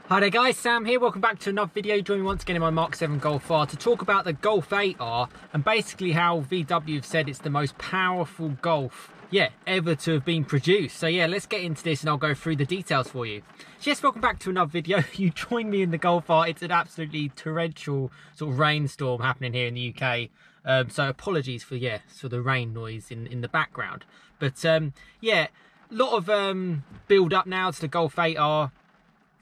Hi there guys, Sam here. Welcome back to another video. Join me once again in my Mark 7 Golf R to talk about the Golf 8R and basically how VW have said it's the most powerful Golf, ever to have been produced. So let's get into this and I'll go through the details for you. So yes, welcome back to another video. You join me in the Golf R. It's an absolutely torrential sort of rainstorm happening here in the UK. So apologies for the rain noise in the background. But a lot of build up now to the Golf 8R.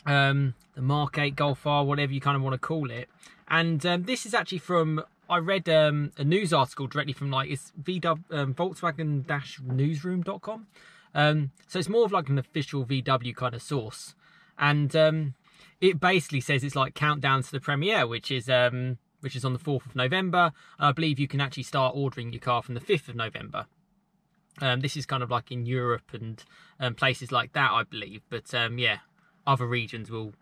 The Mark 8 Golf R, whatever you kind of want to call it. And this is actually from, I read a news article directly from it's Volkswagen-newsroom.com. So it's more of like an official VW kind of source. And it basically says it's like countdown to the premiere, which is on the 4th of November. And I believe you can actually start ordering your car from the 5th of November. This is kind of like in Europe and places like that, I believe. But other regions will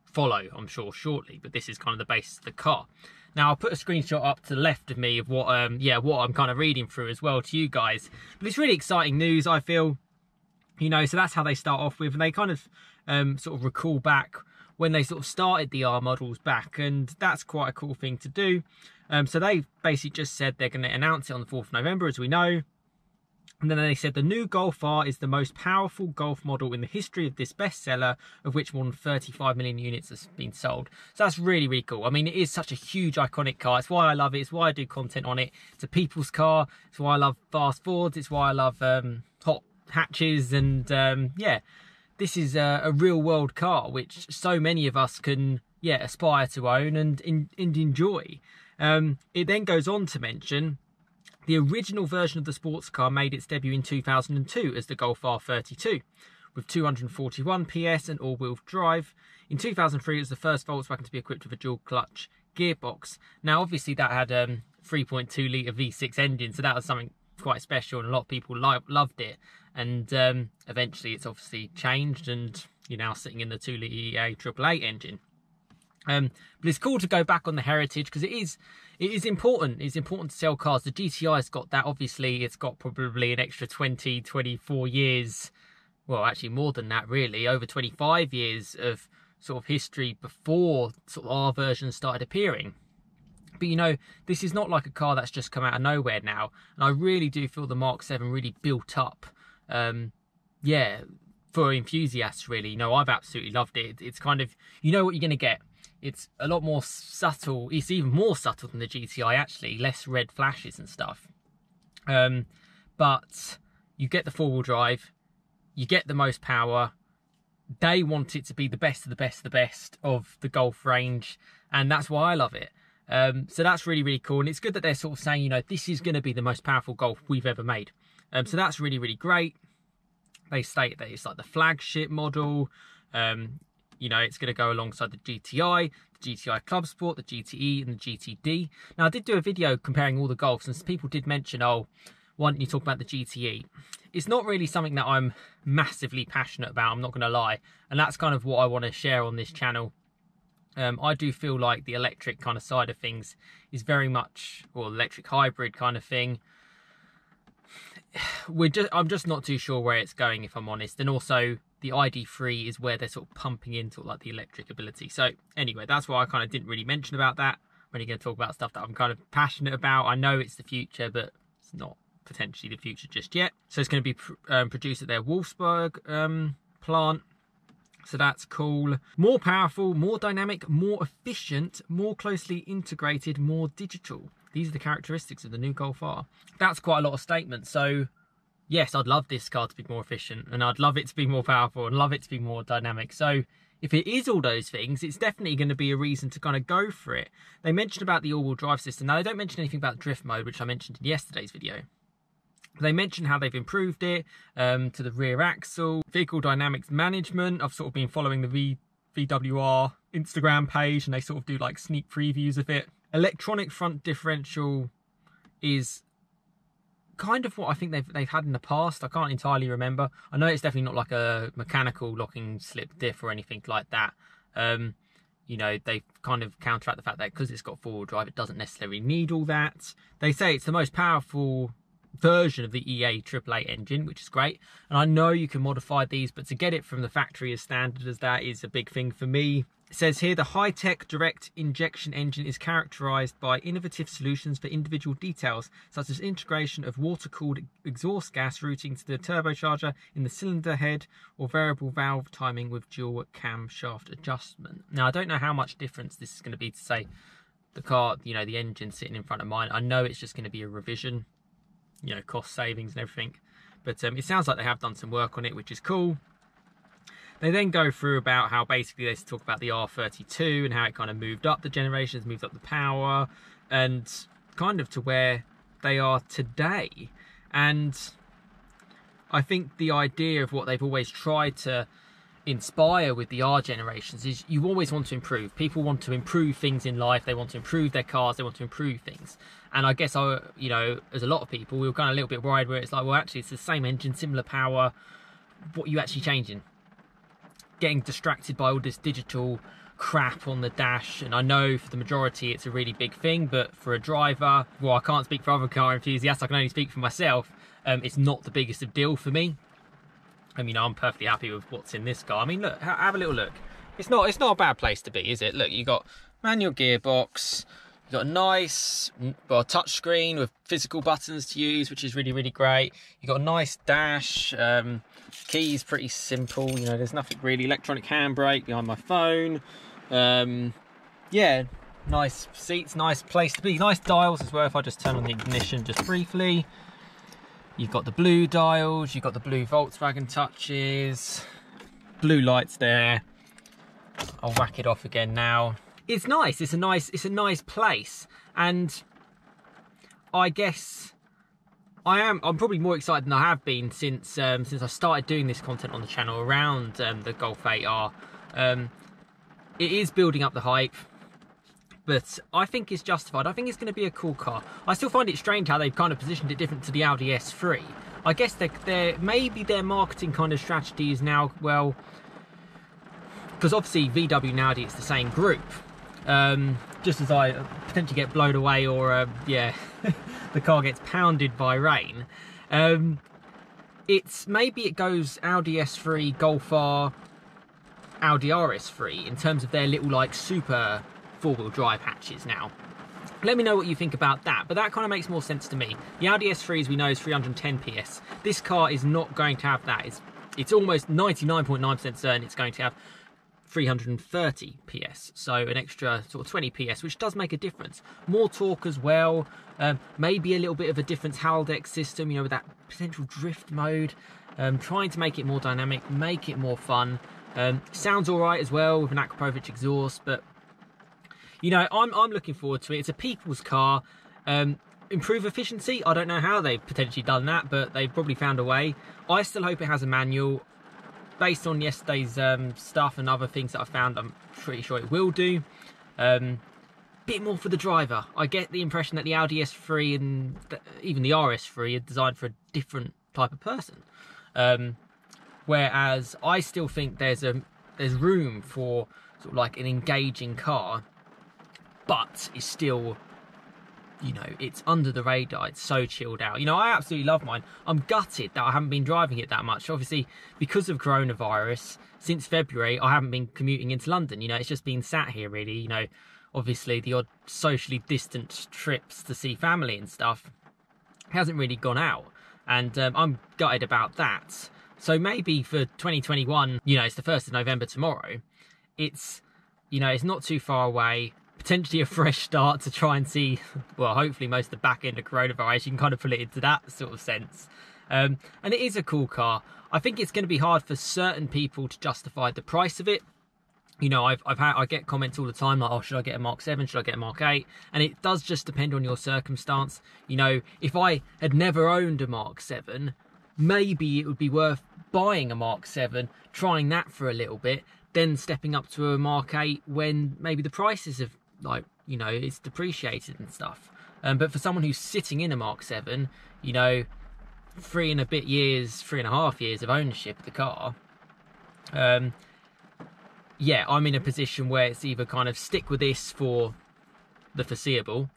follow, I'm sure, shortly, but this is kind of the basis of the car. Now I'll put a screenshot up to the left of me of what what I'm kind of reading through as well to you guys. But it's really exciting news, I feel, so that's how they start off with, and they kind of sort of recall back when they sort of started the R models back, and that's quite a cool thing to do. So they basically just said they're going to announce it on the 4th of November, as we know. And then they said the new Golf R is the most powerful Golf model in the history of this bestseller, of which more than 35 million units has been sold. So that's really, really cool. I mean, it is such a huge, iconic car. It's why I love it. It's why I do content on it. It's a people's car. It's why I love fast Fords. It's why I love hot hatches. And this is a real world car, which so many of us can, aspire to own and enjoy. It then goes on to mention the original version of the sports car made its debut in 2002 as the Golf R32, with 241 PS and all-wheel drive. In 2003, it was the first Volkswagen to be equipped with a dual-clutch gearbox. Now, obviously, that had a 3.2-litre V6 engine, so that was something quite special, and a lot of people loved it. And eventually, it's obviously changed, and you're now sitting in the 2-litre EA 888 engine. But it's cool to go back on the heritage because it is important. It's important to sell cars. The GTI's got that. Obviously, it's got probably an extra 20, 24 years. Well, actually more than that, really. Over 25 years of sort of history before sort of our version started appearing. But, this is not like a car that's just come out of nowhere now. And I really do feel the Mark 7 really built up, for enthusiasts, really. I've absolutely loved it. It's kind of, what you're going to get. It's a lot more subtle. It's even more subtle than the GTI, actually. Less red flashes and stuff. But you get the four-wheel drive. You get the most power. They want it to be the best of the best of the best of the Golf range. And that's why I love it. So that's really, really cool. And it's good that they're sort of saying, this is going to be the most powerful Golf we've ever made. So that's really, really great. They state that it's like the flagship model. It's going to go alongside the GTI, the GTI Club Sport, the GTE and the GTD. Now, I did do a video comparing all the Golfs, and people did mention, why don't you talk about the GTE? It's not really something that I'm massively passionate about, I'm not going to lie. And that's kind of what I want to share on this channel. I do feel like the electric kind of side of things is very much, or electric hybrid kind of thing. I'm just not too sure where it's going, if I'm honest. And also, the ID3 is where they're sort of pumping into like the electric ability. So anyway, that's why I kind of didn't really mention about that. I'm only going to talk about stuff that I'm kind of passionate about. I know it's the future, but it's not potentially the future just yet. So it's going to be produced at their Wolfsburg plant. So that's cool. More powerful, more dynamic, more efficient, more closely integrated, more digital. These are the characteristics of the new Golf R. That's quite a lot of statements. So yes, I'd love this car to be more efficient, and I'd love it to be more powerful, and love it to be more dynamic. So if it is all those things, it's definitely going to be a reason to kind of go for it. They mentioned about the all-wheel drive system. Now, they don't mention anything about drift mode, which I mentioned in yesterday's video. They mentioned how they've improved it to the rear axle, vehicle dynamics management. I've sort of been following the VWR Instagram page, and they sort of do like sneak previews of it. Electronic front differential is kind of what I think they've had in the past. I can't entirely remember. I know it's definitely not like a mechanical locking slip diff or anything like that. They kind of counteract the fact that because it's got four-wheel drive, it doesn't necessarily need all that. They say it's the most powerful version of the EA AAA engine, which is great. And I know you can modify these, but to get it from the factory as standard as that is a big thing for me. It says here, the high-tech direct injection engine is characterized by innovative solutions for individual details, such as integration of water-cooled exhaust gas routing to the turbocharger in the cylinder head, or variable valve timing with dual camshaft adjustment. Now, I don't know how much difference this is going to be to, say, the car, you know, the engine sitting in front of mine. I know it's just going to be a revision, you know, cost savings and everything. But it sounds like they have done some work on it, which is cool. They then go through about how basically they talk about the R32 and how it kind of moved up the generations, moved up the power, and kind of to where they are today. And I think the idea of what they've always tried to inspire with the R generations is you always want to improve. People want to improve things in life. They want to improve their cars. They want to improve things. And I guess, you know, as a lot of people, we were kind of a little bit worried where it's like, well, actually, it's the same engine, similar power. What are you actually changing? Getting distracted by all this digital crap on the dash, and I know for the majority it's a really big thing, but for a driver, well, I can't speak for other car enthusiasts, I can only speak for myself. It's not the biggest of deal for me. I mean, I'm perfectly happy with what's in this car. I mean, look, have a little look. It's not a bad place to be, is it? Look, you got manual gearbox, you got a nice, well, touch screen with physical buttons to use, which is really, really great. You got a nice dash. Keys pretty simple, you know, there's nothing really. Electronic handbrake behind my phone. Yeah, nice seats, nice place to be. Nice dials as well. If I just turn on the ignition just briefly, you've got the blue dials, you've got the blue Volkswagen touches, blue lights there. I'll whack it off again now. It's nice. It's a nice place, and I guess I'm probably more excited than I have been since I started doing this content on the channel around the Golf 8R. It is building up the hype, but I think it's justified. I think it's going to be a cool car. I still find it strange how they've kind of positioned it different to the Audi S3. I guess maybe their marketing kind of strategy is now, well, because obviously VW and Audi, it's the same group. Just as I potentially get blown away, or yeah, the car gets pounded by rain. Maybe it goes Audi S3, Golf R, Audi RS3 in terms of their little like super four-wheel drive hatches now. Let me know what you think about that, but that kind of makes more sense to me. The Audi S3, as we know, is 310 PS. This car is not going to have that. It's almost 99.9% certain it's going to have 330 PS, so an extra sort of 20 PS, which does make a difference. More torque as well, maybe a little bit of a different Haldex system, you know, with that potential drift mode, trying to make it more dynamic, make it more fun. Sounds all right as well with an Akrapovic exhaust, but you know, I'm looking forward to it. It's a people's car. Improve efficiency, I don't know how they've potentially done that, but they've probably found a way. I still hope it has a manual. Based on yesterday's stuff and other things that I found, I'm pretty sure it will do. Bit more for the driver. I get the impression that the Audi S3 and even the RS3 are designed for a different type of person. Whereas I still think there's room for sort of like an engaging car, but it's still, you know, it's under the radar. It's so chilled out. You know, I absolutely love mine. I'm gutted that I haven't been driving it that much. Obviously, because of coronavirus, since February, I haven't been commuting into London. You know, it's just been sat here, really. You know, obviously, the odd socially distant trips to see family and stuff hasn't really gone out. And I'm gutted about that. So maybe for 2021, you know, it's the 1st of November tomorrow. It's, you know, it's not too far away. Potentially a fresh start to try and see, well, hopefully most of the back end of coronavirus, you can kind of pull it into that sort of sense. And it is a cool car. I think it's going to be hard for certain people to justify the price of it. You know, I get comments all the time like, oh, should I get a Mark 7? Should I get a Mark 8? And it does just depend on your circumstance. You know, if I had never owned a Mark 7, maybe it would be worth buying a Mark 7, trying that for a little bit, then stepping up to a Mark 8 when maybe the prices have, like, you know, it's depreciated and stuff. But for someone who's sitting in a Mark 7, you know, 3.5 years of ownership of the car, yeah, I'm in a position where it's either kind of stick with this for the foreseeable,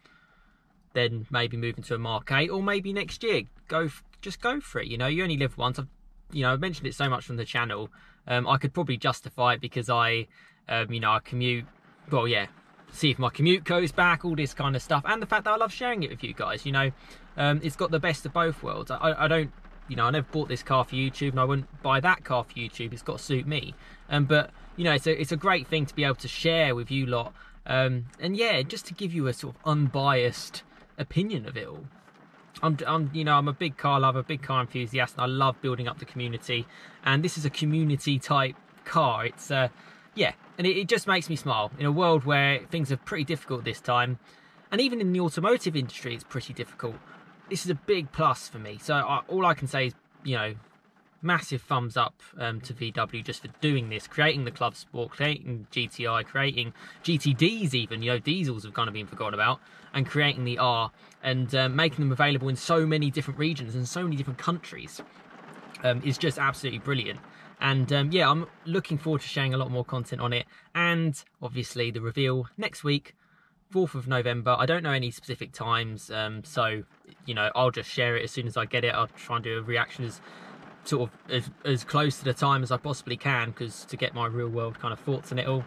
then maybe move into a Mark 8, or maybe next year just go for it. You know, you only live once. I've mentioned it so much from the channel. I could probably justify it because I commute. Well, yeah, see if my commute goes back, all this kind of stuff, and the fact that I love sharing it with you guys. You know, it's got the best of both worlds. I don't, you know, I never bought this car for YouTube, and I wouldn't buy that car for YouTube. It's got to suit me. But you know, it's a great thing to be able to share with you lot. And yeah, just to give you a sort of unbiased opinion of it all. I'm a big car lover, big car enthusiast, and I love building up the community. And this is a community type car. It's yeah, and it just makes me smile in a world where things are pretty difficult this time, and even in the automotive industry, it's pretty difficult. This is a big plus for me. So all I can say is, you know, massive thumbs up to VW just for doing this, creating the Club Sport, creating GTI, creating GTDs even, you know, diesels have kind of been forgotten about, and creating the R, and making them available in so many different regions and so many different countries is just absolutely brilliant. And yeah, I'm looking forward to sharing a lot more content on it, and obviously the reveal next week, 4th of November. I don't know any specific times, so, you know, I'll just share it as soon as I get it. I'll try and do a reaction as close to the time as I possibly can, because to get my real world kind of thoughts on it all.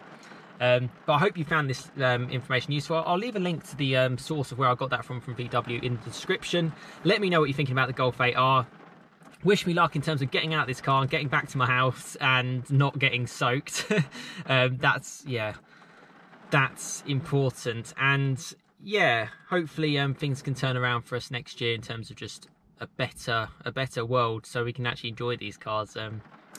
But I hope you found this information useful. I'll leave a link to the source of where I got that from VW in the description. Let me know what you're thinking about the Golf 8R. Wish me luck in terms of getting out of this car and getting back to my house and not getting soaked. That's important. And yeah, hopefully things can turn around for us next year in terms of just a better world, so we can actually enjoy these cars.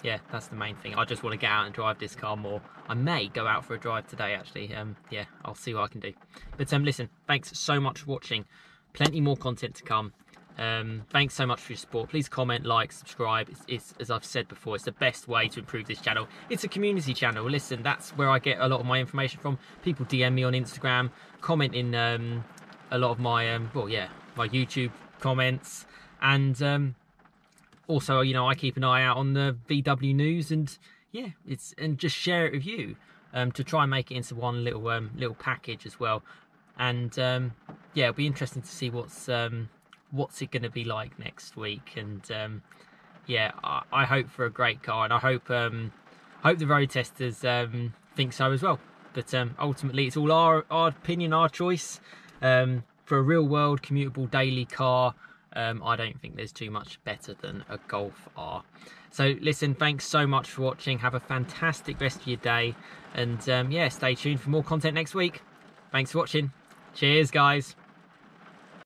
Yeah, that's the main thing. I just want to get out and drive this car more. I may go out for a drive today, actually. Yeah, I'll see what I can do. But listen, thanks so much for watching. Plenty more content to come. Thanks so much for your support. Please comment, like, subscribe. It's as I've said before, it's the best way to improve this channel. It's a community channel. Listen, that's where I get a lot of my information from. People DM me on Instagram, comment in a lot of my my YouTube comments, and also, you know, I keep an eye out on the VW news, and yeah, and just share it with you to try and make it into one little package as well. And yeah, it'll be interesting to see what's it going to be like next week. And yeah, I hope for a great car, and I hope the road testers think so as well. But ultimately, it's all our opinion, our choice. For a real world commutable daily car, I don't think there's too much better than a Golf R. So listen, thanks so much for watching. Have a fantastic rest of your day, and yeah, stay tuned for more content next week. Thanks for watching. Cheers, guys.